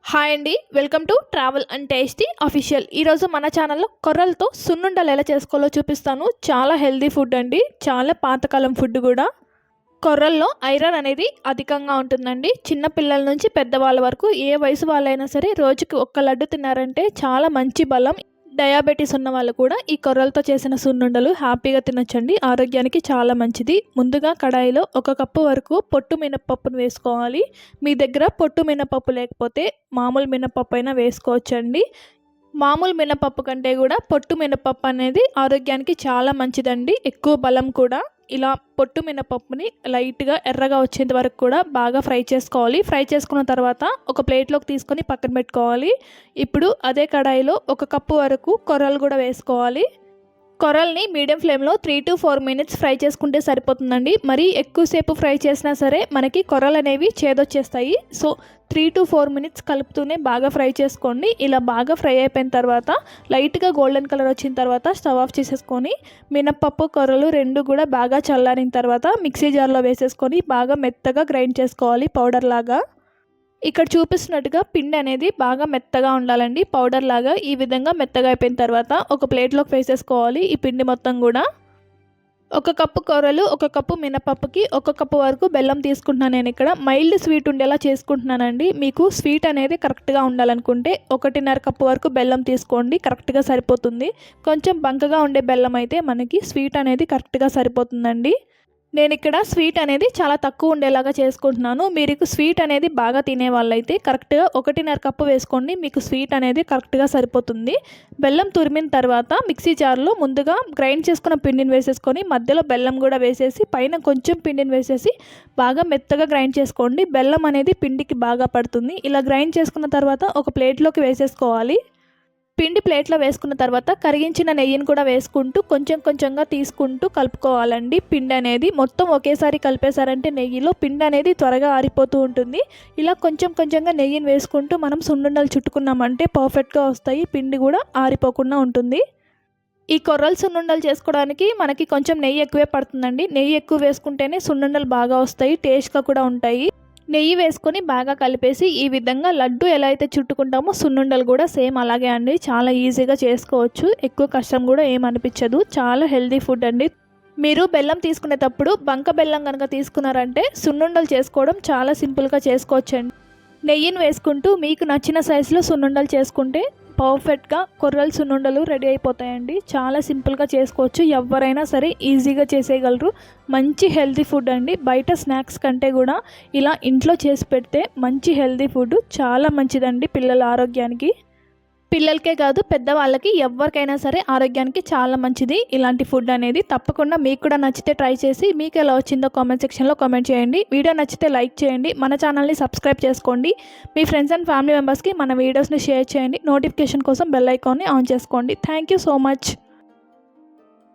Hi అండి, welcome to travel and tasty official. ఈరోజు మన ఛానల్లో కొర్రలతో సున్నుండలు ఎలా చేసుకోవాలో చూపిస్తాను. చాలా హెల్దీ ఫుడ్ అండి, చాలా పాతకాలం ఫుడ్ కూడా. కొర్రల్లో ఐరన్ అనేది అధికంగా ఉంటుందండి. చిన్న పిల్లల నుంచి పెద్దవాళ్ళ వరకు ఏ వయసు వాళ్ళైనా సరే రోజుకి ఒక్క లడ్డు తిన్నారంటే చాలా మంచి బలం. డయాబెటీస్ ఉన్న వాళ్ళు కూడా ఈ కొర్రలతో చేసిన సున్నుండలు హ్యాపీగా తినొచ్చండి. ఆరోగ్యానికి చాలా మంచిది. ముందుగా కడాయిలో 1 కప్పు వరకు పొట్టు మినపప్పును వేసుకోవాలి. మీ దగ్గర పొట్టు మినపప్పు లేకపోతే మామూలు మినపప్పు అయినా వేసుకోవచ్చండి. మామూలు మినపప్పు కంటే కూడా పొట్టు మినపప్పు అనేది ఆరోగ్యానికి చాలా మంచిదండి, ఎక్కువ బలం కూడా. ఇలా పొట్టు మినపప్పుని లైట్గా ఎర్రగా వచ్చేంత వరకు కూడా బాగా ఫ్రై చేసుకోవాలి. ఫ్రై చేసుకున్న తర్వాత ఒక ప్లేట్లోకి తీసుకొని పక్కన పెట్టుకోవాలి. ఇప్పుడు అదే కడాయిలో 1 కప్పు వరకు కొర్రలు కూడా వేసుకోవాలి. కొర్రల్ని మీడియం ఫ్లేమ్లో 3 to 4 minutes ఫ్రై చేసుకుంటే సరిపోతుందండి. మరీ ఎక్కువసేపు ఫ్రై చేసినా సరే మనకి కొర్రలు అనేవి చేదొచ్చేస్తాయి. సో 3 to 4 minutes కలుపుతూనే బాగా ఫ్రై చేసుకోండి. ఇలా బాగా ఫ్రై అయిపోయిన తర్వాత లైట్గా గోల్డెన్ కలర్ వచ్చిన తర్వాత స్టవ్ ఆఫ్ చేసేసుకొని మినప్పప్పు కొర్రలు రెండు కూడా బాగా చల్లారిన తర్వాత మిక్సీ జార్లో వేసేసుకొని బాగా మెత్తగా గ్రైండ్ చేసుకోవాలి పౌడర్ లాగా. ఇక్కడ చూపిస్తున్నట్టుగా పిండి అనేది బాగా మెత్తగా ఉండాలండి, పౌడర్ లాగా. ఈ విధంగా మెత్తగా అయిపోయిన తర్వాత ఒక ప్లేట్లోకి వేసేసుకోవాలి ఈ పిండి మొత్తం కూడా. 1 కప్పు కొర్రలు 1 కప్పు మినపప్పుకి 1 కప్పు వరకు బెల్లం తీసుకుంటున్నాను. నేను ఇక్కడ మైల్డ్ స్వీట్ ఉండేలా చేసుకుంటున్నానండి. మీకు స్వీట్ అనేది కరెక్ట్గా ఉండాలనుకుంటే 1.5 కప్పు వరకు బెల్లం తీసుకోండి, కరెక్ట్గా సరిపోతుంది. కొంచెం బంకగా ఉండే బెల్లం అయితే మనకి స్వీట్ అనేది కరెక్ట్గా సరిపోతుందండి. నేను ఇక్కడ స్వీట్ అనేది చాలా తక్కువ ఉండేలాగా చేసుకుంటున్నాను. మీరు స్వీట్ అనేది బాగా తినే వాళ్ళైతే కరెక్ట్గా 1.5 కప్పు వేసుకోండి, మీకు స్వీట్ అనేది కరెక్ట్గా సరిపోతుంది. బెల్లం తురిమిన తర్వాత మిక్సీ జార్లో ముందుగా గ్రైండ్ చేసుకున్న పిండిని వేసేసుకొని మధ్యలో బెల్లం కూడా వేసేసి పైన కొంచెం పిండిని వేసేసి బాగా మెత్తగా గ్రైండ్ చేసుకోండి. బెల్లం అనేది పిండికి బాగా పడుతుంది. ఇలా గ్రైండ్ చేసుకున్న తర్వాత ఒక ప్లేట్లోకి వేసేసుకోవాలి. పిండి ప్లేట్లో వేసుకున్న తర్వాత కరిగించిన నెయ్యిని కూడా వేసుకుంటూ కొంచెం కొంచెంగా తీసుకుంటూ కలుపుకోవాలండి. పిండి అనేది మొత్తం ఒకేసారి కలిపేశారంటే నెయ్యిలో పిండి అనేది త్వరగా ఆరిపోతూ ఉంటుంది. ఇలా కొంచెం కొంచెంగా నెయ్యిని వేసుకుంటూ మనం సున్నుండలు చుట్టుకున్నామంటే పర్ఫెక్ట్గా వస్తాయి, పిండి కూడా ఆరిపోకుండా ఉంటుంది. ఈ కొర్రలు సున్నుండలు చేసుకోవడానికి మనకి కొంచెం నెయ్యి ఎక్కువే పడుతుందండి. నెయ్యి ఎక్కువ వేసుకుంటేనే సున్నుండలు బాగా వస్తాయి, టేస్ట్గా కూడా ఉంటాయి. నెయ్యి వేసుకొని బాగా కలిపేసి ఈ విధంగా లడ్డు ఎలా అయితే చుట్టుకుంటామో సున్నుండలు కూడా సేమ్ అలాగే అండి. చాలా ఈజీగా చేసుకోవచ్చు, ఎక్కువ కష్టం కూడా ఏమనిపించదు. చాలా హెల్దీ ఫుడ్ అండి. మీరు బెల్లం తీసుకునేటప్పుడు బంక బెల్లం కనుక తీసుకున్నారంటే సున్నుండలు చేసుకోవడం చాలా సింపుల్గా చేసుకోవచ్చండి. నెయ్యిని వేసుకుంటూ మీకు నచ్చిన సైజులో సున్నుండలు చేసుకుంటే పర్ఫెక్ట్గా కొర్రలు సున్నుండలు రెడీ అయిపోతాయండి. చాలా సింపుల్గా చేసుకోవచ్చు, ఎవరైనా సరే ఈజీగా చేసేయగలరు. మంచి హెల్తీ ఫుడ్ అండి. బయట స్నాక్స్ కంటే కూడా ఇలా ఇంట్లో చేసి పెడితే మంచి హెల్తీ ఫుడ్, చాలా మంచిదండి పిల్లల ఆరోగ్యానికి. పిల్లలకే కాదు పెద్దవాళ్ళకి ఎవరికైనా సరే ఆరోగ్యానికి చాలా మంచిది ఇలాంటి ఫుడ్ అనేది. తప్పకుండా మీకు కూడా నచ్చితే ట్రై చేసి మీకు ఎలా వచ్చిందో కామెంట్ సెక్షన్లో కామెంట్ చేయండి. వీడియో నచ్చితే లైక్ చేయండి, మన ఛానల్ని సబ్స్క్రైబ్ చేసుకోండి. మీ ఫ్రెండ్స్ అండ్ ఫ్యామిలీ మెంబర్స్కి మన వీడియోస్ని షేర్ చేయండి. నోటిఫికేషన్ కోసం బెల్ ఐకాన్ని ఆన్ చేసుకోండి. Thank you so much.